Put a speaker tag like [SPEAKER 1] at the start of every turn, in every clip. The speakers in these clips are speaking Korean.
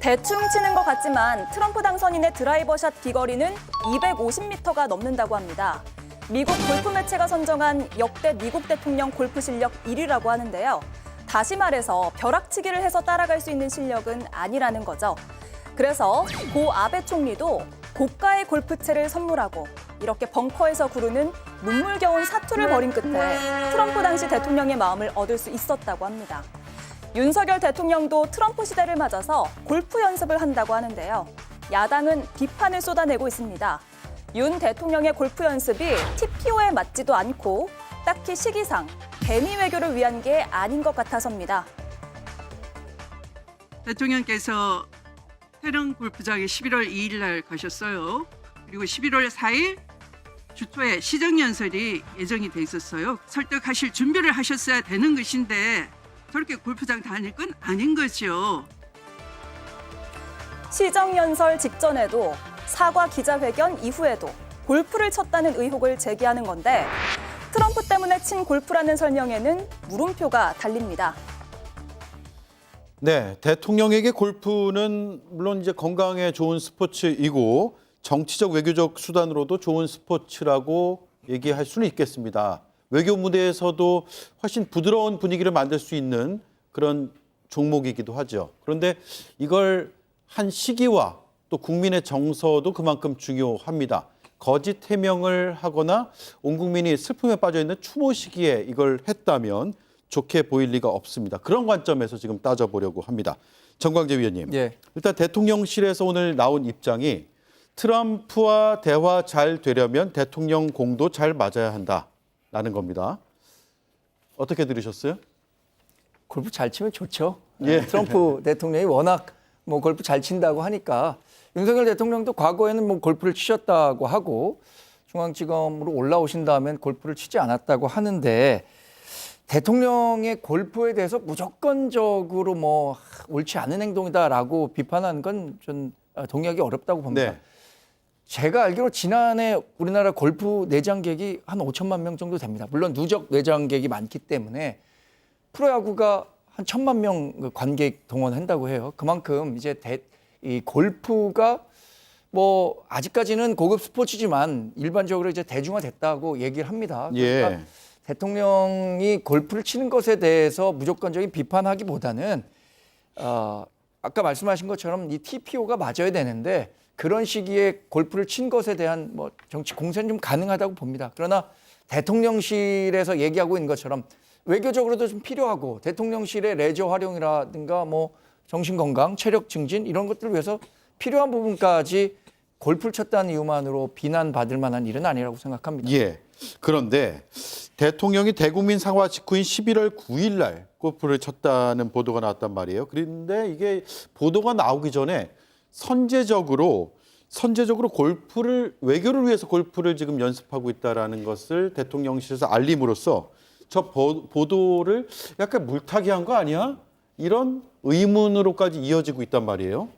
[SPEAKER 1] 대충 치는 것 같지만 트럼프 당선인의 드라이버샷 비거리는 250m가 넘는다고 합니다. 미국 골프 매체가 선정한 역대 미국 대통령 골프 실력 1위라고 하는데요. 다시 말해서 벼락치기를 해서 따라갈 수 있는 실력은 아니라는 거죠. 그래서 고 아베 총리도 고가의 골프채를 선물하고 이렇게 벙커에서 구르는 눈물겨운 사투를 벌인 끝에 트럼프 당시 대통령의 마음을 얻을 수 있었다고 합니다. 윤석열 대통령도 트럼프 시대를 맞아서 골프 연습을 한다고 하는데요. 야당은 비판을 쏟아내고 있습니다. 윤 대통령의 골프 연습이 TPO에 맞지도 않고 딱히 시기상 개미 외교를 위한 게 아닌 것 같아서입니다.
[SPEAKER 2] 대통령께서 태릉 골프장에 11월 2일 날 가셨어요. 그리고 11월 4일 주초에 시정연설이 예정이 돼 있었어요. 설득하실 준비를 하셨어야 되는 것인데 저렇게 골프장 다닐 건 아닌 거죠.
[SPEAKER 1] 시정연설 직전에도 사과 기자회견 이후에도 골프를 쳤다는 의혹을 제기하는 건데 트럼프 때문에 친 골프라는 설명에는 물음표가 달립니다.
[SPEAKER 3] 네, 대통령에게 골프는 물론 이제 건강에 좋은 스포츠이고 정치적 외교적 수단으로도 좋은 스포츠라고 얘기할 수는 있겠습니다. 외교 무대에서도 훨씬 부드러운 분위기를 만들 수 있는 그런 종목이기도 하죠. 그런데 이걸 한 시기와 또 국민의 정서도 그만큼 중요합니다. 거짓 해명을 하거나 온 국민이 슬픔에 빠져 있는 추모 시기에 이걸 했다면 좋게 보일 리가 없습니다. 그런 관점에서 지금 따져보려고 합니다. 정광재 위원님, 일단 대통령실에서 오늘 나온 입장이 트럼프와 대화 잘 되려면 대통령 공도 잘 맞아야 한다라는 겁니다. 어떻게 들으셨어요?
[SPEAKER 4] 골프 잘 치면 좋죠.
[SPEAKER 3] 예.
[SPEAKER 4] 트럼프 대통령이 워낙 뭐 골프 잘 친다고 하니까 윤석열 대통령도 과거에는 뭐 골프를 치셨다고 하고 중앙지검으로 올라오신 다음엔 골프를 치지 않았다고 하는데 대통령의 골프에 대해서 무조건적으로 뭐 옳지 않은 행동이다라고 비판하는 건 좀 동의하기 어렵다고 봅니다.
[SPEAKER 3] 네.
[SPEAKER 4] 제가 알기로 지난해 우리나라 골프 내장객이 한 5천만 명 정도 됩니다. 물론 누적 내장객이 많기 때문에 프로야구가 한 1,000만 명 관객 동원한다고 해요. 그만큼 이제 이 골프가 뭐 아직까지는 고급 스포츠지만 일반적으로 이제 대중화됐다고 얘기를 합니다. 그러니까
[SPEAKER 3] 예.
[SPEAKER 4] 대통령이 골프를 치는 것에 대해서 무조건적인 비판하기보다는 아까 말씀하신 것처럼 이 TPO가 맞아야 되는데 그런 시기에 골프를 친 것에 대한 뭐 정치 공세는 좀 가능하다고 봅니다. 그러나 대통령실에서 얘기하고 있는 것처럼 외교적으로도 좀 필요하고 대통령실의 레저 활용이라든가 뭐 정신건강, 체력 증진 이런 것들을 위해서 필요한 부분까지 골프를 쳤다는 이유만으로 비난받을 만한 일은 아니라고 생각합니다.
[SPEAKER 3] 예. 그런데 대통령이 대국민 사과 직후인 11월 9일 날 골프를 쳤다는 보도가 나왔단 말이에요. 그런데 이게 보도가 나오기 전에 선제적으로 골프를 외교를 위해서 골프를 지금 연습하고 있다라는 것을 대통령실에서 알림으로써 저 보도를 약간 물타기한 거 아니야? 이런 의문으로까지 이어지고 있단 말이에요.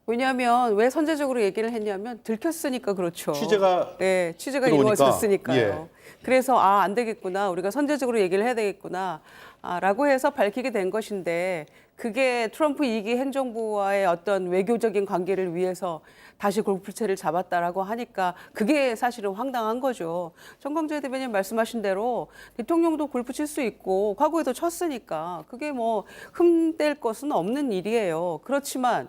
[SPEAKER 5] 왜냐하면 왜 선제적으로 얘기를 했냐면 들켰으니까 그렇죠.
[SPEAKER 3] 취재가
[SPEAKER 5] 취재가
[SPEAKER 3] 들어오니까.
[SPEAKER 5] 이루어졌으니까요.
[SPEAKER 3] 예.
[SPEAKER 5] 그래서 안 되겠구나. 우리가 선제적으로 얘기를 해야 되겠구나. 라고 해서 밝히게 된 것인데 그게 트럼프 2기 행정부와의 어떤 외교적인 관계를 위해서 다시 골프채를 잡았다라고 하니까 그게 사실은 황당한 거죠. 정광재 대변인 말씀하신 대로 대통령도 골프 칠 수 있고 과거에도 쳤으니까 그게 뭐 흠될 것은 없는 일이에요. 그렇지만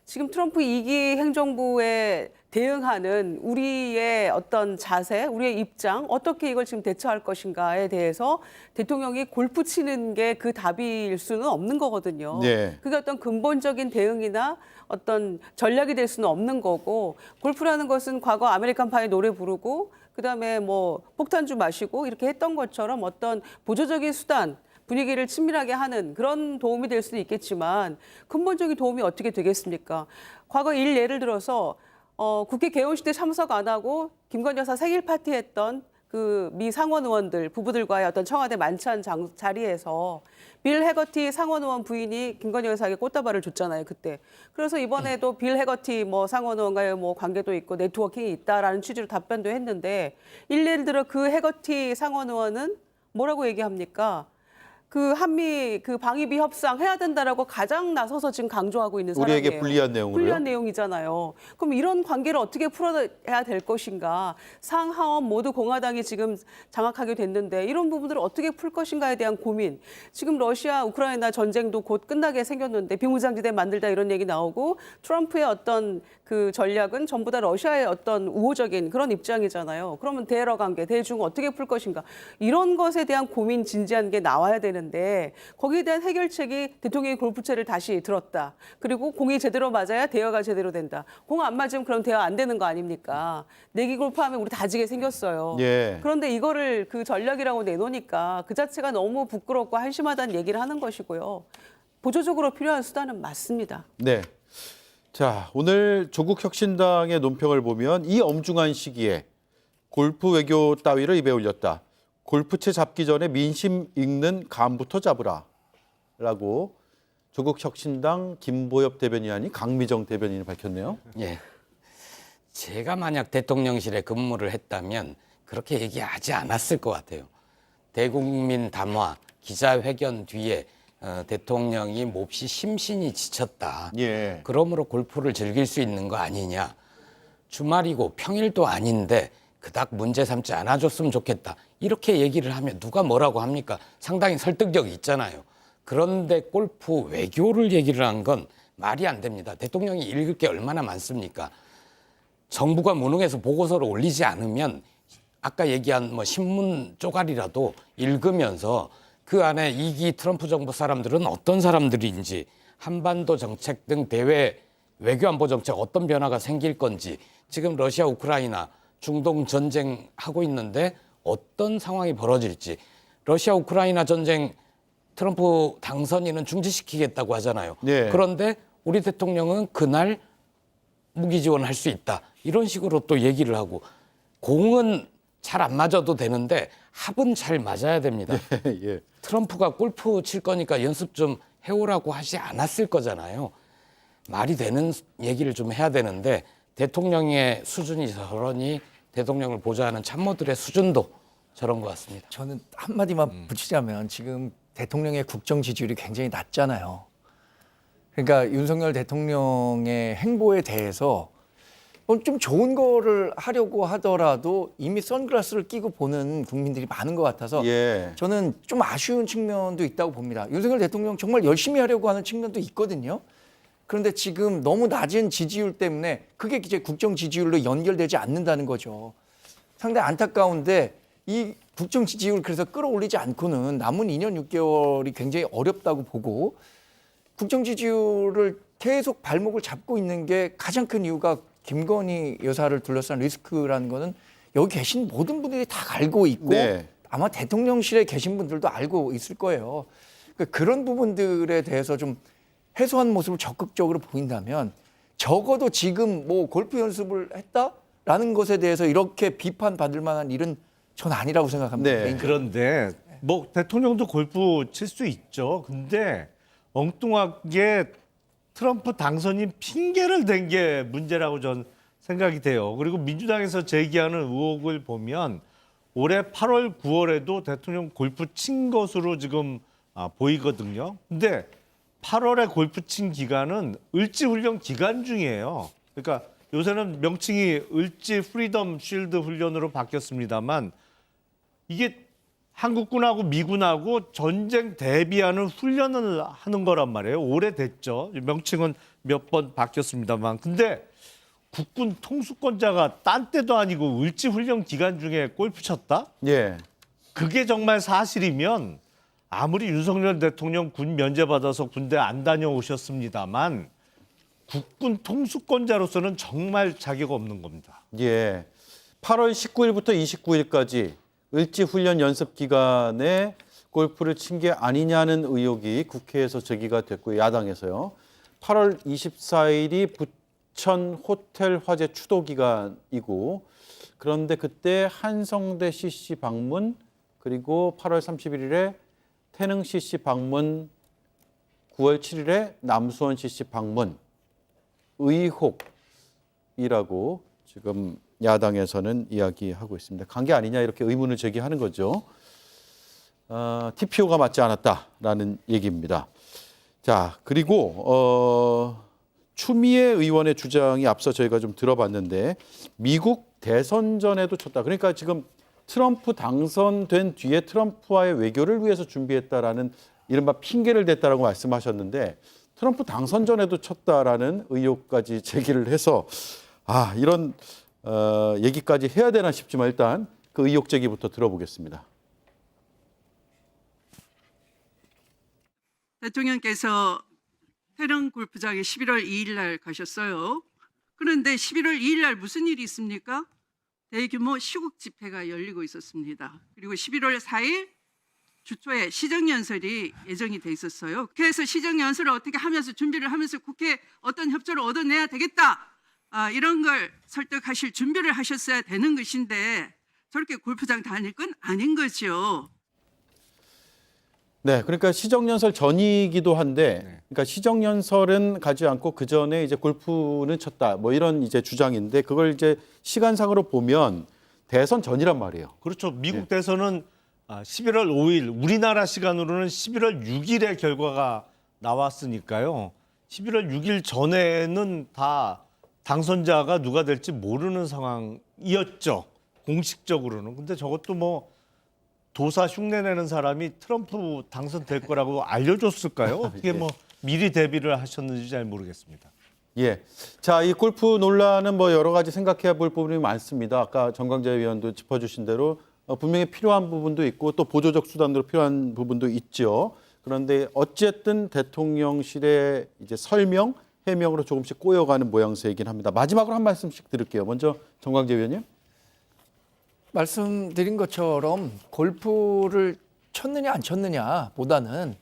[SPEAKER 5] 지금 트럼프 2기 행정부에 대응하는 우리의 어떤 자세, 우리의 입장, 어떻게 이걸 지금 대처할 것인가에 대해서 대통령이 골프 치는 게 그 답일 수는 없는 거거든요.
[SPEAKER 3] 네.
[SPEAKER 5] 그게 어떤 근본적인 대응이나 어떤 전략이 될 수는 없는 거고 골프라는 것은 과거 아메리칸 파이 노래 부르고 그다음에 뭐 폭탄주 마시고 이렇게 했던 것처럼 어떤 보조적인 수단, 분위기를 친밀하게 하는 그런 도움이 될 수도 있겠지만 근본적인 도움이 어떻게 되겠습니까? 과거 예를 들어서 국회 개원식 때 참석 안 하고 김건희 여사 생일 파티했던 그 미 상원 의원들 부부들과의 어떤 청와대 만찬 자리에서 빌 해거티 상원 의원 부인이 김건희 여사에게 꽃다발을 줬잖아요, 그때. 그래서 이번에도 빌 해거티 뭐 상원 의원과의 뭐 관계도 있고 네트워킹이 있다라는 취지로 답변도 했는데 예를 들어 그 해거티 상원 의원은 뭐라고 얘기합니까? 그 한미 그 방위비 협상 해야 된다라고 가장 나서서 지금 강조하고 있는 사람이에요.
[SPEAKER 3] 우리에게 불리한 내용으로요?
[SPEAKER 5] 불리한 내용이잖아요. 그럼 이런 관계를 어떻게 풀어야 될 것인가? 상하원 모두 공화당이 지금 장악하게 됐는데 이런 부분들을 어떻게 풀 것인가에 대한 고민. 지금 러시아 우크라이나 전쟁도 곧 끝나게 생겼는데 비무장지대 만들다 이런 얘기 나오고 트럼프의 어떤 그 전략은 전부 다 러시아의 어떤 우호적인 그런 입장이잖아요. 그러면 대러 관계, 대중 어떻게 풀 것인가? 이런 것에 대한 고민 진지한 게 나와야 되는데 거기에 대한 해결책이 대통령이 골프채를 다시 들었다. 그리고 공이 제대로 맞아야 대여가 제대로 된다. 공 안 맞으면 그럼 대여 안 되는 거 아닙니까? 내기 골프하면 우리 다지게 생겼어요.
[SPEAKER 3] 예.
[SPEAKER 5] 그런데 이거를 그 전략이라고 내놓으니까 그 자체가 너무 부끄럽고 한심하다는 얘기를 하는 것이고요. 보조적으로 필요한 수단은 맞습니다.
[SPEAKER 3] 네. 자, 오늘 조국 혁신당의 논평을 보면 이 엄중한 시기에 골프 외교 따위를 입에 올렸다. 골프채 잡기 전에 민심 읽는 감부터 잡으라라고 조국 혁신당 김보엽 대변인이 아닌 강미정 대변인이 밝혔네요.
[SPEAKER 6] 예. 제가 만약 대통령실에 근무를 했다면 그렇게 얘기하지 않았을 것 같아요. 대국민 담화 기자회견 뒤에 대통령이 몹시 심신이 지쳤다.
[SPEAKER 3] 예.
[SPEAKER 6] 그러므로 골프를 즐길 수 있는 거 아니냐. 주말이고 평일도 아닌데 그닥 문제 삼지 않아줬으면 좋겠다. 이렇게 얘기를 하면 누가 뭐라고 합니까? 상당히 설득력이 있잖아요. 그런데 골프 외교를 얘기를 한 건 말이 안 됩니다. 대통령이 읽을 게 얼마나 많습니까? 정부가 무능해서 보고서를 올리지 않으면 아까 얘기한 뭐 신문 쪼가리라도 읽으면서 그 안에 2기 트럼프 정부 사람들은 어떤 사람들인지, 한반도 정책 등 대외 외교안보 정책 어떤 변화가 생길 건지, 지금 러시아 우크라이나 중동 전쟁 하고 있는데 어떤 상황이 벌어질지, 러시아 우크라이나 전쟁 트럼프 당선인은 중지시키겠다고 하잖아요.
[SPEAKER 3] 네.
[SPEAKER 6] 그런데 우리 대통령은 그날 무기 지원할 수 있다. 이런 식으로 또 얘기를 하고, 공은 잘 안 맞아도 되는데 합은 잘 맞아야 됩니다.
[SPEAKER 3] 예.
[SPEAKER 6] 트럼프가 골프 칠 거니까 연습 좀 해오라고 하지 않았을 거잖아요. 말이 되는 얘기를 좀 해야 되는데 대통령의 수준이 저러니 대통령을 보좌하는 참모들의 수준도 저런 것 같습니다.
[SPEAKER 4] 저는 한마디만 붙이자면 지금 대통령의 국정 지지율이 굉장히 낮잖아요. 그러니까 윤석열 대통령의 행보에 대해서 좀 좋은 거를 하려고 하더라도 이미 선글라스를 끼고 보는 국민들이 많은 것 같아서
[SPEAKER 3] 예.
[SPEAKER 4] 저는 좀 아쉬운 측면도 있다고 봅니다. 윤석열 대통령 정말 열심히 하려고 하는 측면도 있거든요. 그런데 지금 너무 낮은 지지율 때문에 그게 이제 국정 지지율로 연결되지 않는다는 거죠. 상당히 안타까운데 이 국정 지지율 그래서 끌어올리지 않고는 남은 2년 6개월이 굉장히 어렵다고 보고, 국정 지지율을 계속 발목을 잡고 있는 게 가장 큰 이유가 김건희 여사를 둘러싼 리스크라는 거는 여기 계신 모든 분들이 다 알고 있고
[SPEAKER 3] 네.
[SPEAKER 4] 아마 대통령실에 계신 분들도 알고 있을 거예요. 그러니까 그런 부분들에 대해서 좀 해소한 모습을 적극적으로 보인다면 적어도 지금 뭐 골프 연습을 했다라는 것에 대해서 이렇게 비판받을 만한 일은 전 아니라고 생각합니다.
[SPEAKER 3] 네.
[SPEAKER 4] 개인적으로.
[SPEAKER 7] 그런데 뭐 대통령도 골프 칠 수 있죠. 근데 엉뚱하게 트럼프 당선인 핑계를 댄 게 문제라고 전 생각이 돼요. 그리고 민주당에서 제기하는 의혹을 보면 올해 8월, 9월에도 대통령 골프 친 것으로 지금 보이거든요. 근데 8월에 골프 친 기간은 을지훈련 기간 중이에요. 그러니까 요새는 명칭이 을지 프리덤 쉴드 훈련으로 바뀌었습니다만 이게 한국군하고 미군하고 전쟁 대비하는 훈련을 하는 거란 말이에요. 오래됐죠. 명칭은 몇 번 바뀌었습니다만. 근데 국군 통수권자가 딴 때도 아니고 을지훈련 기간 중에 골프 쳤다?
[SPEAKER 3] 예.
[SPEAKER 7] 그게 정말 사실이면 아무리 윤석열 대통령 군 면제받아서 군대 안 다녀오셨습니다만 국군 통수권자로서는 정말 자격 없는 겁니다.
[SPEAKER 3] 예. 8월 19일부터 29일까지 을지 훈련 연습 기간에 골프를 친 게 아니냐는 의혹이 국회에서 제기가 됐고요. 야당에서요. 8월 24일이 부천 호텔 화재 추도 기간이고, 그런데 그때 한성대 CC 방문, 그리고 8월 31일에 태릉 CC 방문, 9월 7일에 남수원 CC 방문, 의혹이라고 지금 야당에서는 이야기하고 있습니다. 관계 아니냐 이렇게 의문을 제기하는 거죠. TPO가 맞지 않았다라는 얘기입니다. 자, 그리고 추미애 의원의 주장이 앞서 저희가 좀 들어봤는데 미국 대선 전에도 쳤다. 그러니까 지금 트럼프 당선된 뒤에 트럼프와의 외교를 위해서 준비했다라는 이른바 핑계를 댔다라고 말씀하셨는데 트럼프 당선 전에도 쳤다라는 의혹까지 제기를 해서 이런 얘기까지 해야 되나 싶지만 일단 그 의혹 제기부터 들어보겠습니다.
[SPEAKER 2] 대통령께서 태릉 골프장에 11월 2일 날 가셨어요. 그런데 11월 2일 날 무슨 일이 있습니까? 대규모 시국 집회가 열리고 있었습니다. 그리고 11월 4일 주초에 시정연설이 예정이 돼 있었어요. 그래서 시정연설을 어떻게 하면서 준비를 하면서 국회에 어떤 협조를 얻어내야 되겠다. 이런 걸 설득하실 준비를 하셨어야 되는 것인데 저렇게 골프장 다닐 건 아닌 거죠.
[SPEAKER 3] 네, 그러니까 시정연설 전이기도 한데, 그러니까 시정연설은 가지 않고 그 전에 이제 골프는 쳤다, 뭐 이런 이제 주장인데 그걸 이제 시간상으로 보면 대선 전이란 말이에요.
[SPEAKER 7] 그렇죠. 미국 대선은 11월 5일, 우리나라 시간으로는 11월 6일에 결과가 나왔으니까요. 11월 6일 전에는 다 당선자가 누가 될지 모르는 상황이었죠. 공식적으로는. 근데 저것도 뭐 도사 흉내내는 사람이 트럼프 당선될 거라고 알려줬을까요? 어떻게 뭐 미리 대비를 하셨는지 잘 모르겠습니다.
[SPEAKER 3] 예. 자, 이 골프 논란은 뭐 여러 가지 생각해야 볼 부분이 많습니다. 아까 정광재 위원도 짚어주신 대로 분명히 필요한 부분도 있고 또 보조적 수단으로 필요한 부분도 있죠. 그런데 어쨌든 대통령실의 이제 설명, 해명으로 조금씩 꼬여가는 모양새이긴 합니다. 마지막으로 한 말씀씩 드릴게요. 먼저 정광재 위원님.
[SPEAKER 4] 말씀드린 것처럼 골프를 쳤느냐 안 쳤느냐 보다는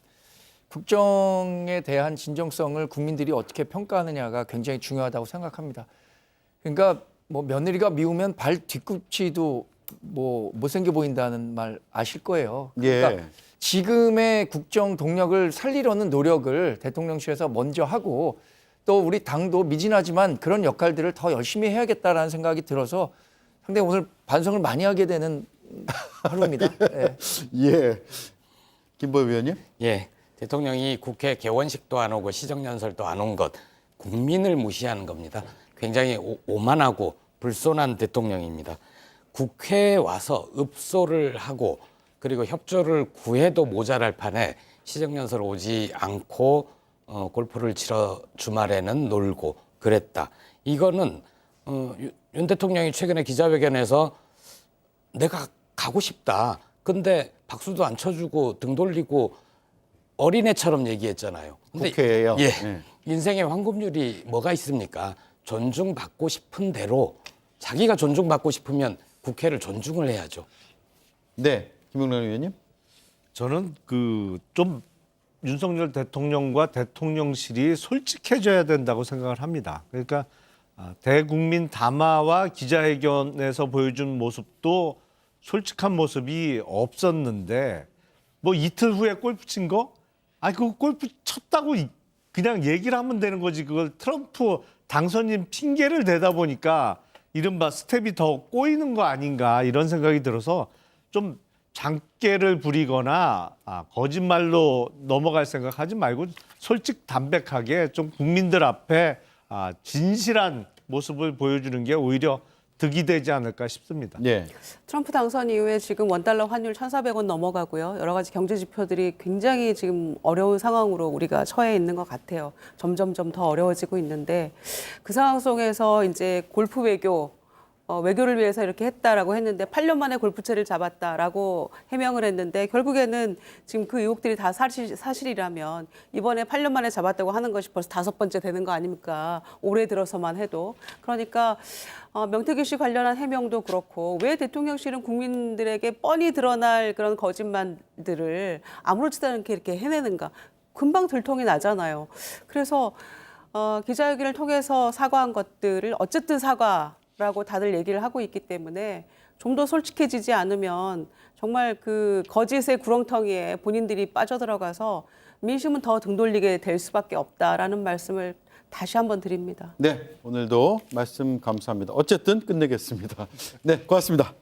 [SPEAKER 4] 국정에 대한 진정성을 국민들이 어떻게 평가하느냐가 굉장히 중요하다고 생각합니다. 그러니까 뭐 며느리가 미우면 발 뒤꿈치도 뭐 못생겨 보인다는 말 아실 거예요. 그러니까
[SPEAKER 3] 예.
[SPEAKER 4] 지금의 국정 동력을 살리려는 노력을 대통령실에서 먼저 하고 또 우리 당도 미진하지만 그런 역할들을 더 열심히 해야겠다라는 생각이 들어서 상당히 오늘 반성을 많이 하게 되는 하루입니다. 예.
[SPEAKER 3] 예. 김보엽 위원님.
[SPEAKER 6] 예, 대통령이 국회 개원식도 안 오고 시정연설도 안 온 것 국민을 무시하는 겁니다. 굉장히 오만하고 불손한 대통령입니다. 국회에 와서 읍소를 하고 그리고 협조를 구해도 모자랄 판에 시정연설 오지 않고 골프를 치러 주말에는 놀고 그랬다. 이거는 윤 대통령이 최근에 기자회견에서 내가 가고 싶다. 근데 박수도 안 쳐주고 등 돌리고 어린애처럼 얘기했잖아요. 근데
[SPEAKER 3] 국회예요.
[SPEAKER 6] 예,
[SPEAKER 3] 네.
[SPEAKER 6] 인생의 황금률이 뭐가 있습니까? 존중받고 싶은 대로 자기가 존중받고 싶으면 국회를 존중을 해야죠.
[SPEAKER 3] 네. 김용남 위원님.
[SPEAKER 7] 저는 좀 윤석열 대통령과 대통령실이 솔직해져야 된다고 생각을 합니다. 그러니까 대국민 담화와 기자회견에서 보여준 모습도 솔직한 모습이 없었는데 뭐 이틀 후에 골프 친 거? 그거 골프 쳤다고 그냥 얘기를 하면 되는 거지. 그걸 트럼프 당선인 핑계를 대다 보니까 이른바 스텝이 더 꼬이는 거 아닌가 이런 생각이 들어서 좀 장깨를 부리거나 거짓말로 넘어갈 생각하지 말고 솔직 담백하게 좀 국민들 앞에 진실한 모습을 보여주는 게 오히려 득이 되지 않을까 싶습니다.
[SPEAKER 3] 예.
[SPEAKER 5] 트럼프 당선 이후에 지금 원달러 환율 1,400원 넘어가고요. 여러 가지 경제 지표들이 굉장히 지금 어려운 상황으로 우리가 처해 있는 것 같아요. 점점점 더 어려워지고 있는데 그 상황 속에서 이제 골프 외교를 위해서 이렇게 했다라고 했는데 8년 만에 골프채를 잡았다라고 해명을 했는데 결국에는 지금 그 의혹들이 다 사실이라면 이번에 8년 만에 잡았다고 하는 것이 벌써 5번째 되는 거 아닙니까? 올해 들어서만 해도. 그러니까 명태균 씨 관련한 해명도 그렇고 왜 대통령실은 국민들에게 뻔히 드러날 그런 거짓말들을 아무렇지도 않게 이렇게 해내는가. 금방 들통이 나잖아요. 그래서 기자회견을 통해서 사과한 것들을 어쨌든 사과라고 다들 얘기를 하고 있기 때문에 좀 더 솔직해지지 않으면 정말 그 거짓의 구렁텅이에 본인들이 빠져들어가서 민심은 더 등 돌리게 될 수밖에 없다라는 말씀을 다시 한번 드립니다.
[SPEAKER 3] 네. 오늘도 말씀 감사합니다. 어쨌든 끝내겠습니다. 네. 고맙습니다.